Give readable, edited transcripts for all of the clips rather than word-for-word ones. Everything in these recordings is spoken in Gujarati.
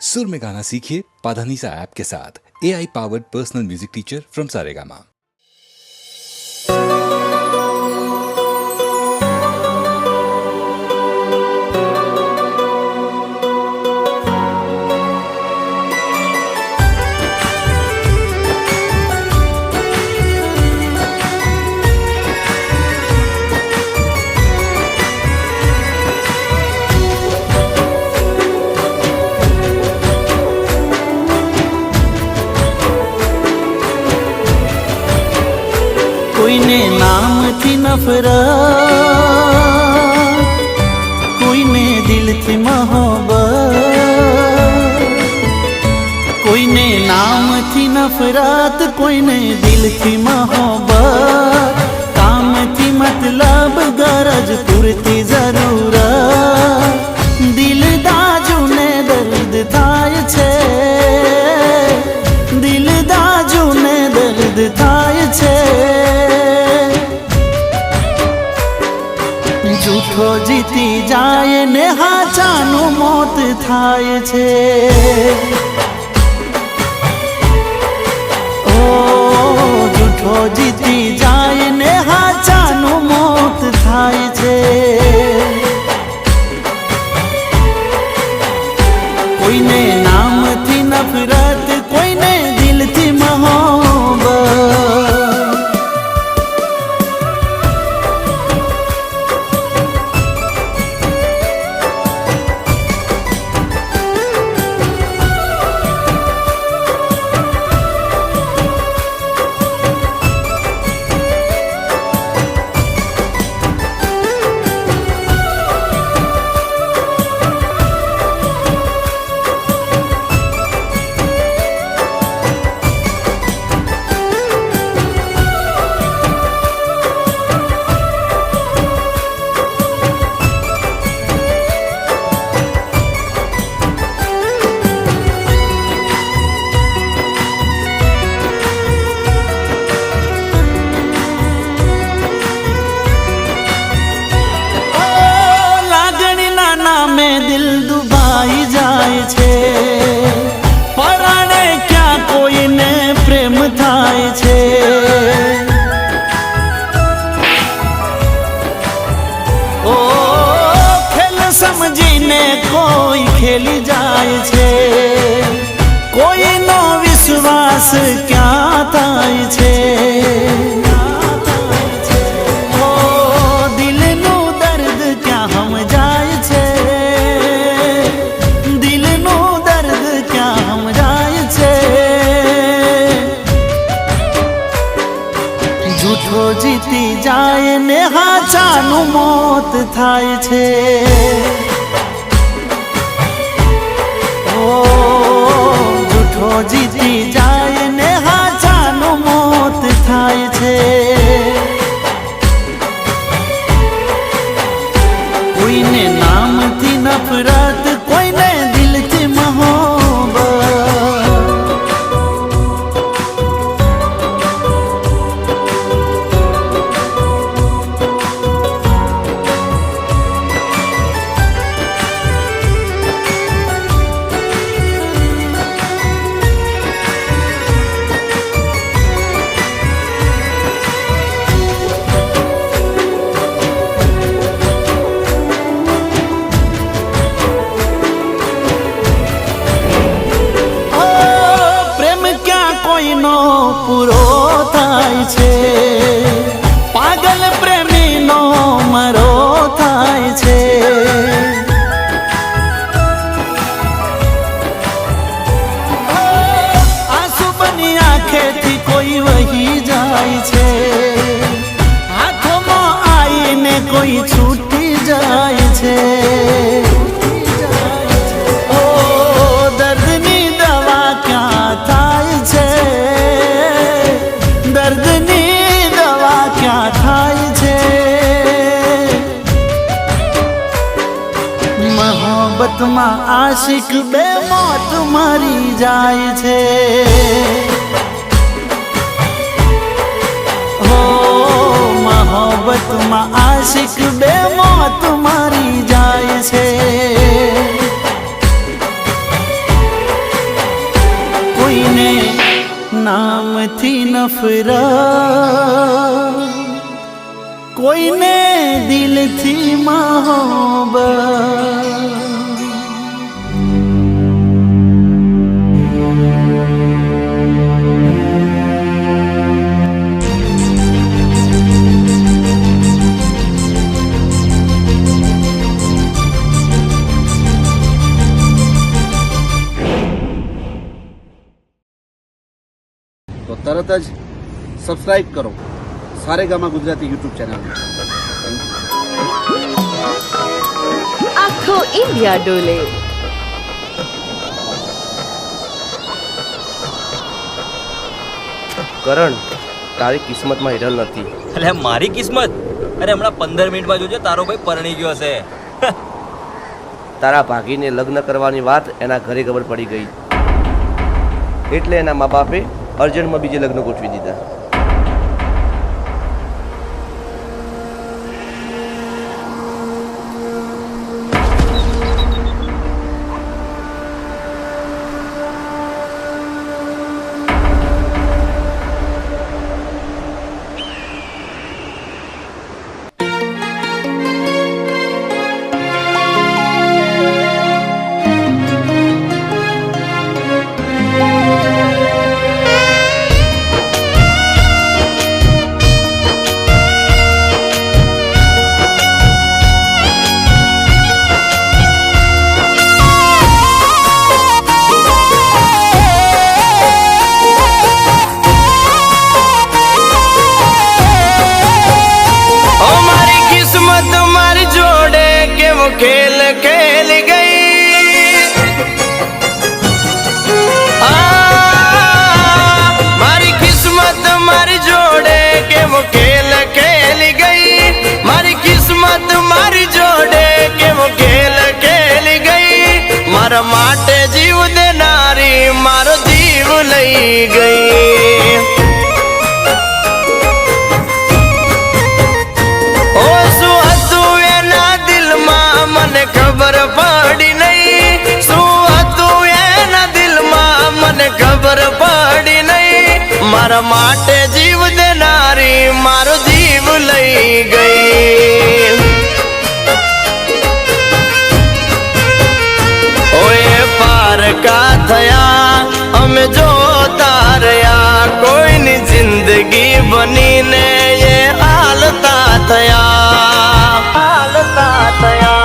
सुर में गाना सीखिए पाधानीसा ऐप के साथ। AI powered personal music teacher from Saregama. કોઈને નામથી નફરત, કોઈને દિલથી મોહબ્બત, કોઈને નામથી નફરત, કોઈને દિલથી મોહબ્બત, કામથી મતલબ ગરજ પૂરતી જરૂરત, દિલ દાજુને દર્દ થાય છે, દિલ દાજુને દર્દ થાય છે, જૂઠો જીતી જાય ને હાચાનું મોત થાય છે। ઓ જૂઠો જીતી જાય ને હાચાનું મોત થાય છે। કોઈને નામથી નફરત, કોઈને દિલથી મોહબ્બત। દિલ દુભાઈ જાય છે, પરાણે ક્યાં કોઈને પ્રેમ થાય છે। ઓ ખેલ સમજીને કોઈ ખેલી જાય છે, કોઈનો વિશ્વાસ ક્યાં થાય છે। જૂઠો જીતી જાય ને હાચાનું મોત થાય છે। ઓ જૂઠો જીતી જાય ને હાચાનું મોત થાય છે। કોઈને નામથી નફરત, કોઈને દિલથી મોહબ્બત। પૂરો થાય છે, પાગલ પ્રેમીનો મરો થાય છે। આંસુ બની આંખેથી કોઈ વહી જાય છે, હાથોમાં આવીને કોઈ છૂટી જાય છે। મોહબ્બતમાં આશિક બે મોત મરી જાય છે। હો મોહબ્બતમાં આશિક બે મોત મરી જાય છે। નામથી નફરત, કોઈને દિલથી મોહબ્બત. તો તરત જ સબસ્ક્રાઇબ કરો સારેગામા ગુજરાતી યુટ્યુબ ચેનલ. આખો ઇન્ડિયા ડોલે. કરણ, તારી કિસ્મતમાં હિરલ નથી. એટલે મારી કિસ્મત? અરે હમણાં 15 મિનિટમાં જોજો તારો ભાઈ પરણી ગયો હશે. તારા ભાગીને લગ્ન કરવાની વાત એના ઘરે ખબર પડી ગઈ, એટલે એના મા બાપે અર્જન્ટમાં બીજે લગ્ન ગોઠવી દીધા. खेल खेल गई मारी किस्मत मारी जोड़े के वो खेल खेल गई. मारी किस्मत मारी जोड़े के वो खेल खेल गई. मारा माटे जीव देनारी मारो जीव लई गई. મને ખબર પડી નહીં શું હતું એના દિલમાં, મને ખબર પડી નહીં. મારા માટે જીવ દેનારી મારો જીવ લઈ ગઈ. ઓએ પારકા થયા અમે જોતા રહ્યા, કોઈની જિંદગી બનીને એ હાલતા થયા, હાલતા થયા.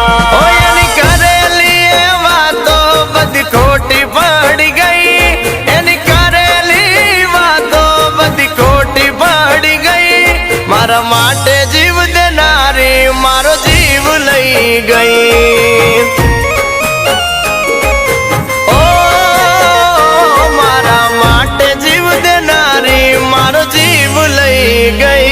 ખોટી પડી ગઈ એની કરેલી વાતો બધી ખોટી પડી ગઈ. મારા માટે જીવ દેનારી મારો જીવ લઈ ગઈ. ઓ મારા માટે જીવ દેનારી મારો જીવ લઈ ગઈ.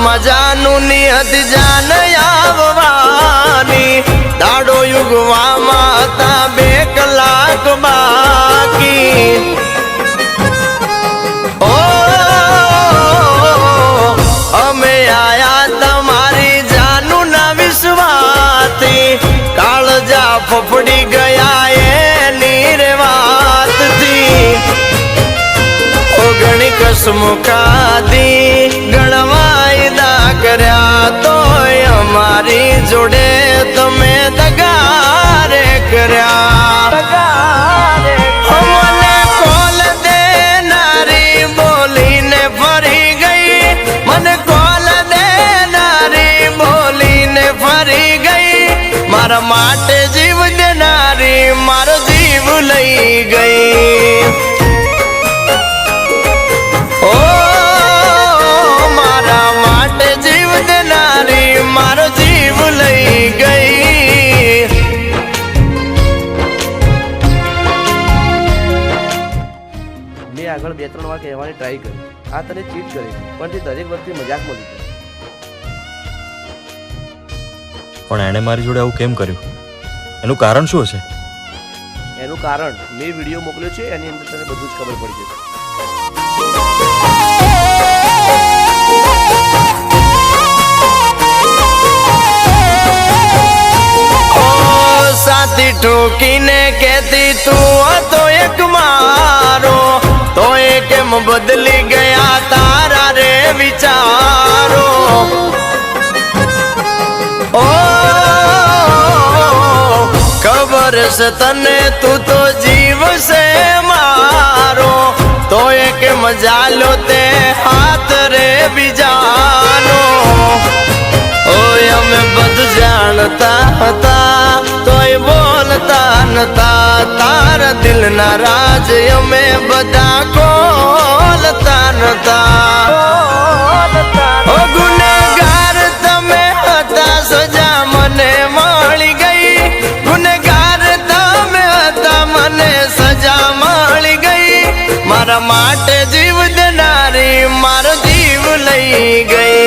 મજાનું નિયત જાન આવવાની, દાડો યુગવામાં હતા 2 કલાક બાકી. ઓ અમે આયા તમારી જાનું ના વિશ્વાસથી, કાળજા ફફડી ગયા એની રે વાતથી. ઓગણી કસમો ખાધી ગણવાયદા કર્યા, તોય અમારી જોડે તમે દગારે કર્યા. મને કોલ દેનારી બોલીને ફરી ગઈ, મને કોલ દેનારી બોલીને ફરી ગઈ. મારા માટે જીવ દેનારી મારો જીવ લઈ ગઈ. મારા માટે જીવ દેનારી મારો જીવ લઈ ગઈ. આગળ 2-3 વાર કહેવાની ટ્રાય કરી, આ તને ચીટ કરે, પણ તે દરેક વખતે મજાકમાં લીધો. પણ એણે મારી જોડે આવું કેમ કર્યું? એનું કારણ શું હશે? એનું કારણ મેં વિડીયો મોકલ્યો છે, એની અંદર તને બધું જ ખબર પડી જશે. સાથી ઠોકીને કહેતી તું હતો એક મારો, તો એ કેમ બદલી ગયા તારા રે વિચારો? ઓ ખબર છે તને તું તો જીવ છે મારો, તો એ કેમ જાલો તે હાથ રે બીજાનો? ઓય અમે બધું જાણતા હતા, તોય બોલતા નતા, તારા દિલના રાજ અમે બધા ખોલતા નતા. ઓ ગુનેગાર તમે હતા, સજા મને મળી ગઈ. ગુનેગાર તમે હતા, મને સજા મળી ગઈ. મારા માટે જીવ દેનારી મારો જીવ લઈ ગઈ.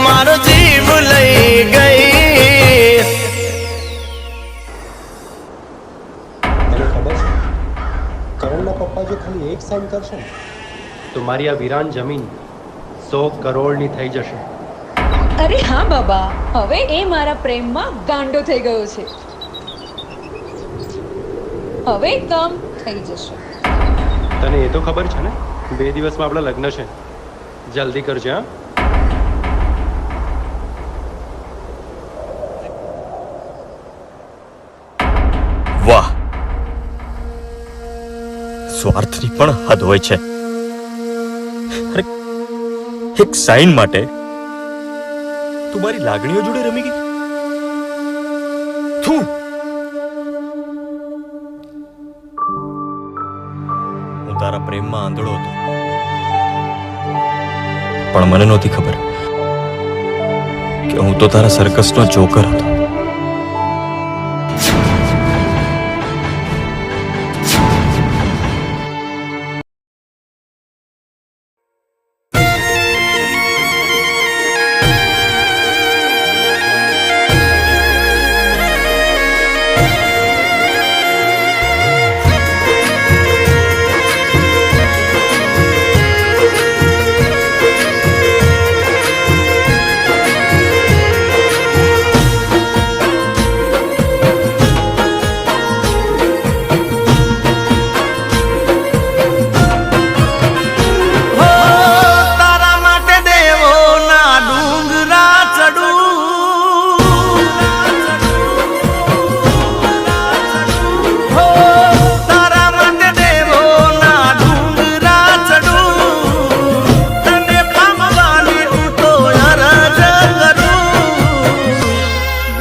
મારો જીવ લઈ ગઈ. તને ખબર છે કરણના પપ્પા જો ખાલી એક સાઈન કરશે ને તો મારી આ વિરાન જમીન 100 કરોડની થઈ જશે. અરે હા બાબા, હવે એ મારા પ્રેમમાં ગાંડો થઈ ગયો છે. હવે કામ થઈ જશે. તને એ તો ખબર છે ને 2 દિવસમાં આપણા લગ્ન છે, જલ્દી કરજે. હા, વાહ, સ્વાર્થની પણ હદ હોય છે. અરે એક સાઈન માટે તું મારી લાગણીઓ જોડે રમી ગઈ. થુ, હું તારા પ્રેમમાં આંધળો હતો, પણ મને નહોતી ખબર કે હું તો તારા સર્કસનો જોકર હતો.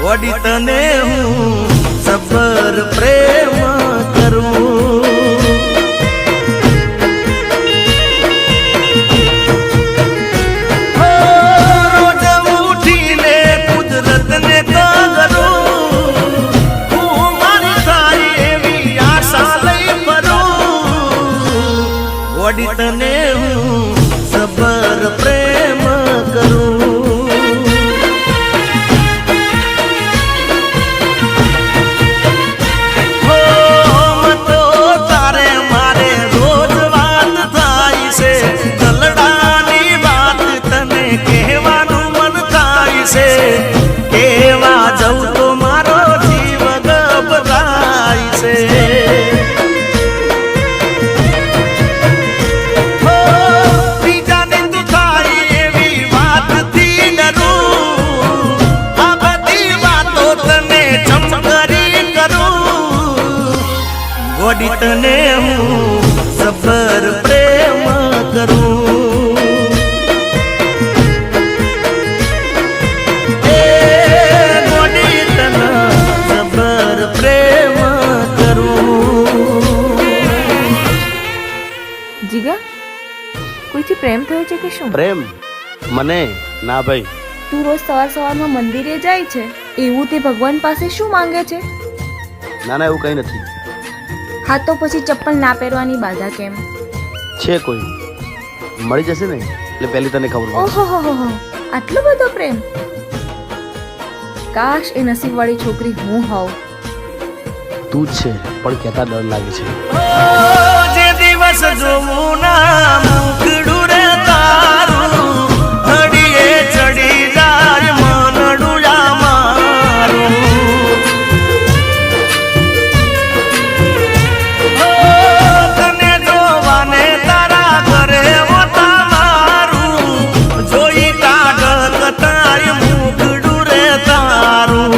વડી તને હું સબર પ્રેમ કરું. રોજ ઉઠીને કુદરતને કરું, હું મારી થાય એવી આશા લઈ ફરું. વડી તને હું સબર પ્રેમ કરું. કેવા જવું તો મારો જીવ ગભરાય છે. બીજાને દુખાય એવી વાતથી ડરું, આ બધી વાતો તને ચમકરી કરું. ગોડી તને હું સબર પ્રેમ કરું. જીગા, કોઈથી પ્રેમ થયો છે કે શું? પ્રેમ મને ના ભાઈ. તું રોજ સવારમાં મંદિરે જાય છે એવું તે ભગવાન પાસે શું માંગે છે? ના ના, એવું કંઈ નથી. હા તો પછી ચપ્પલ ના પહેરવાની બાધા કેમ? છે કોઈ, મળી જશે ને એટલે પહેલી તને ખબર પડશે. ઓહો હો હો, આટલો બધો પ્રેમ! કાશ એ નસીબવાળી છોકરી હું હોઉં. તું જ છે, પણ કહેતા ડર લાગે છે. જે દિવસ જોવું ના મુકડું રે તારું, હડીએ ચડી જાય મનડું મારું. તને જોવાને તારા ઘરે હોતા મારું, જોઈ કાઢ તારી મુકડું રે તારું.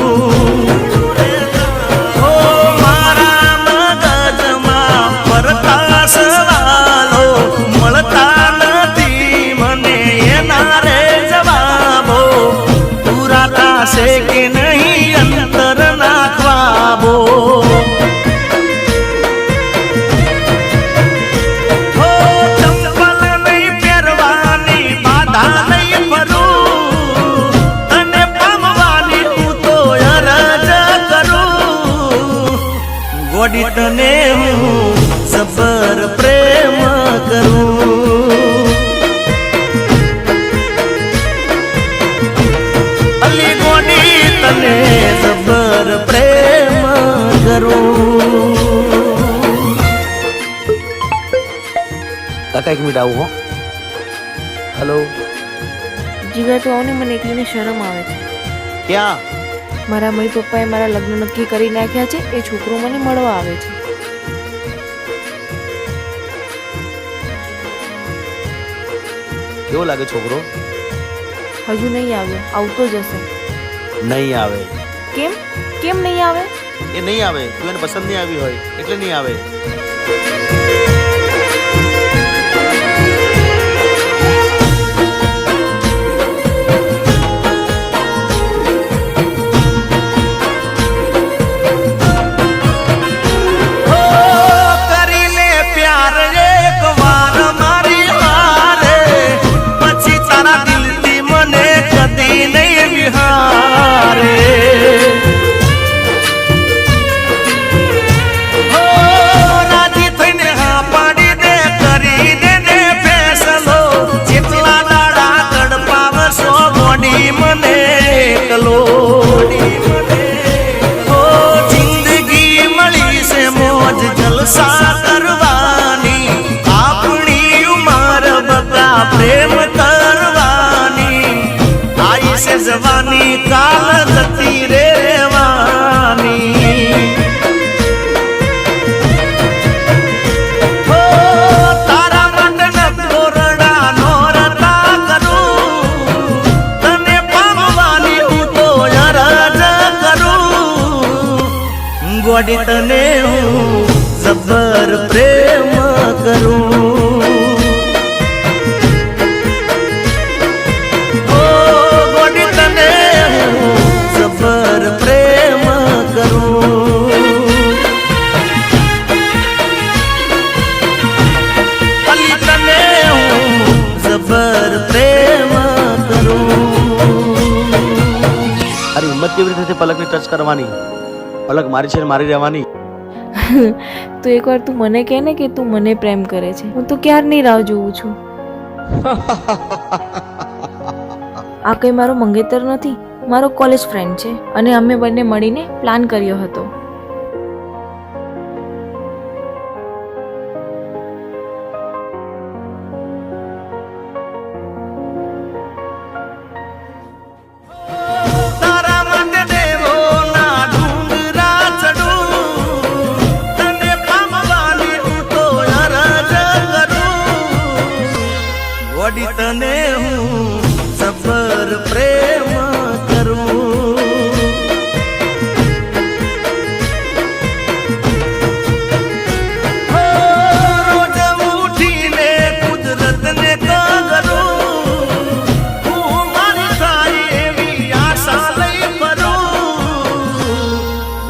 સવાલો મળતા નથી મને એના રે જવાબો, પૂરા થશે કે નહીં અંતર નાખવાબો. ચંપલ નહીં પહેરવાની બાધા નહીં ભરું, અને પામવાની હું તો અરજ કરું. ગોડી તને હું સબર પ્રેમ કરું, અલી ગોડી તને સબર પ્રેમ કરું. કાકા એક મિનિટ આવું હો. હેલો. જીગા તો આવો ને, મને એકલીને શરમ આવે છે. ક્યાં? મારા મમ્મી પપ્પાએ મારા લગ્ન નક્કી કરી નાખ્યા છે. એ છોકરો મને મળવા આવે છે. કેવો લાગે છોકરો? હજુ નહીં આવ્યો, આવતો જ હશે. નહીં આવે. કેમ? કેમ નહીં આવે? એ નહીં આવે, તું એને પસંદ નહીં આવી હોય એટલે નહીં આવે. કરીને પ્યાર એક વાર મારી હારે, પછી તારા દિલથી મને કદી નહીં વિહારે. રાજી થઈને હા પાડી દે, કરી દે ને ફેસલો, જેટલા દાડા તડપાવશો ગોડી મને એકલો. જિંદગી મળી છે મોજ જલસા કરવાની, આપણી ઉંમર બતા પ્રેમ કરવાની, આઈ છે જવાની કાલ જતી રહેવાની. તારા માટે તોરડા નોરતા કરું, તને પામવાની હું તો અરજ કરું. ગોડી તને હું સબર પ્રેમ કરું, ઓ ગોડી તને હું સબર પ્રેમ કરું. અલી તને હું સબર પ્રેમ કરું. અરે હિંમત કેવી રીતે થઈ પલકને ટચ કરવાની? પલક મારી છે ને મારી રહેવાની. તો એકવાર તું મને કહે ને કે તું મને પ્રેમ કરે છે. હું તો ક્યારની રાહ જોઉં છું. આ કઈ મારો મંગેતર નથી, મારો કોલેજ ફ્રેન્ડ છે અને અમે બંને મળીને પ્લાન કર્યો હતો. તારા માટે દેવો ના ડુંગરા ચડું, તને પામવાની હું તો અરજ કરું. ગોડી તને હું સબર પ્રેમ કરું. રોજ ઉઠીને કુદરતને કરું, હું મારી થાય એવી આશા લઈ ફરું.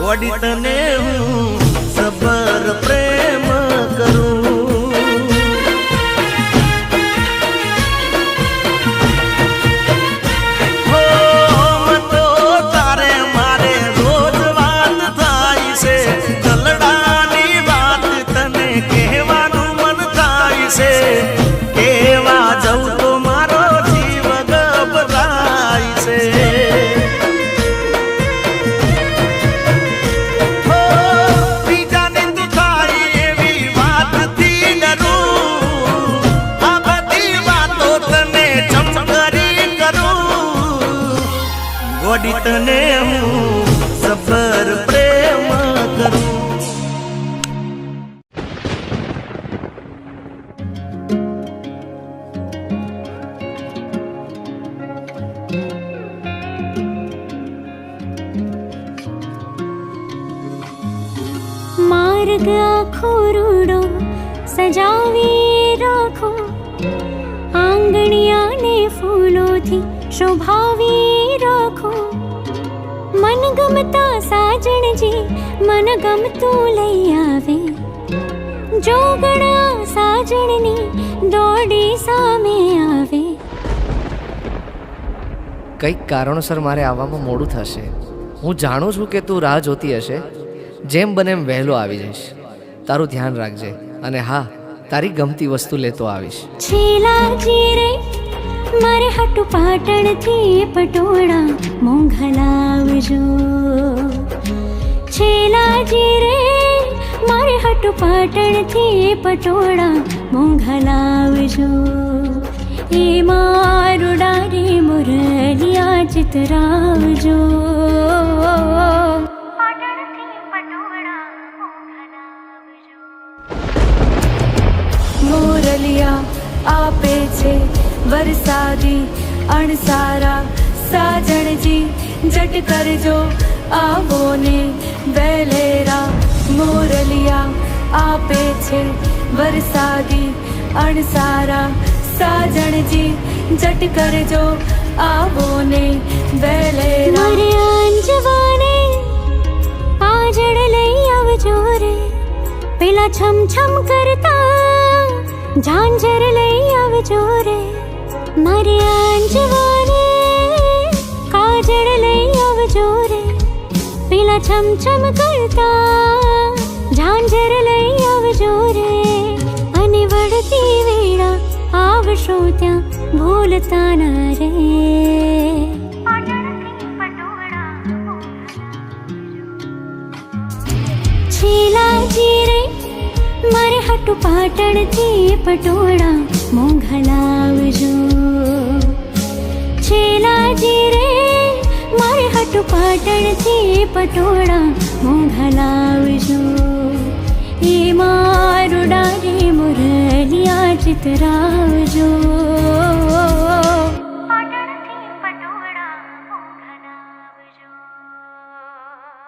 ગોડી તને હું સબર પ્રેમ કરું. હો મતો તારે પટને હું સબર પ્રેમ કરું. માર્ગ આખો રૂડો સજાવી રાખો, આંગણિયાને ફૂલોથી શોભાવી રાખો. મન ગમતા સાજણજી મન ગમતું લઈ આવે, જોગણા સાજણની દોડી સામે આવે. કંઈક કારણોસર મારે આવવામાં મોડું થશે. હું જાણું છું કે તું રાહ જોતી હશે. જેમ બને એમ વહેલો આવી જઈશ. તારું ધ્યાન રાખજે, અને હા, તારી ગમતી વસ્તુ લેતો આવીશ. છેલાજી રે મારે હટુ પાટણથી પટોળા મોંઘા લાવજો. છેલાજી રે મારે હટુ પાટણથી પટોળા મોંઘા લાવજો. એ મારું ડારે મુરલિયા ચિતરાવજો. મોરલિયા આપે છે વરસાદી અણસારા, સાજણજી જટ કરજો આવો ને વેલેરા. મોરલિયા આપે છે વરસાદી અણસારા, સાજણજી જટ કરજો આવો ને વેલેરા. મારે આંજવાને પાજડ લઈ આવજો રે, પેલા છમ છમ કરતા ઝાંઝર લઈ આવજો રે. મારે આંજવાને કાજળ લઈ આવજો રે, પેલા છમ છમ કરતા ઝાંઝર લઈ આવજો રે. અને વળતી વેળા આવશો ત્યાં ભૂલતા ના રે. છેલાજી રે મારે હટુ પાટણથી પટોળા મોંઘા લાવજો. છેલાજી રે મારે હટુ પાટણથી પટોળા મોંઘા લાવજો. એ મારું ડારે મુરલિયા ચિતરાવજો.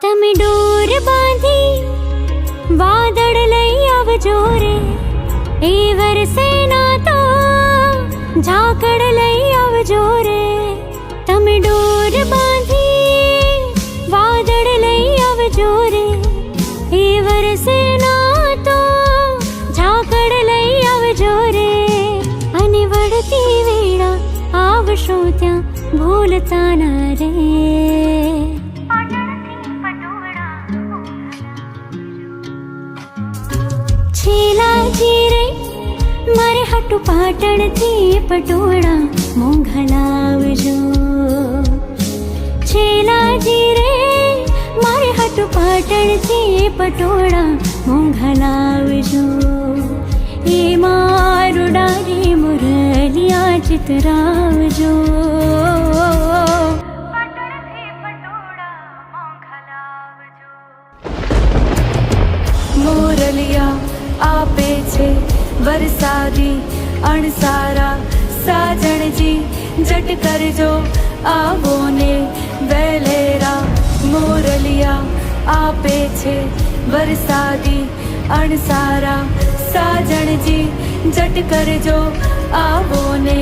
તમે ડોર બાંધી વાદળ લઈ આવજો રે, એ વરસે ના તો ઝાકળ લઈ આવજો રે. તમે ડોર બાંધી વાદળ લઈ આવજો રે, એ વરસે ના તો ઝાકળ લઈ આવજો રે. અને વળતી વેળા આવશો ત્યાં ભૂલતા ના રે. છેલાજી રે મારે હટુ પાટણથી પટોળા મોંઘા લાવજો. છેલાજી રે મારે હટુ પાટણથી પટોળા મોંઘા લાવજો. એ મારું ડારે મુરલિયા ચિતરાવજો. મોરલિયા આપે છે વરસાદી અણસારા, સાજણજી જટ કરજો આવો ને વેલેરા. મોરલિયા આપે છે વરસાદી અણસારા, સાજણજી જટ કરજો આવો ને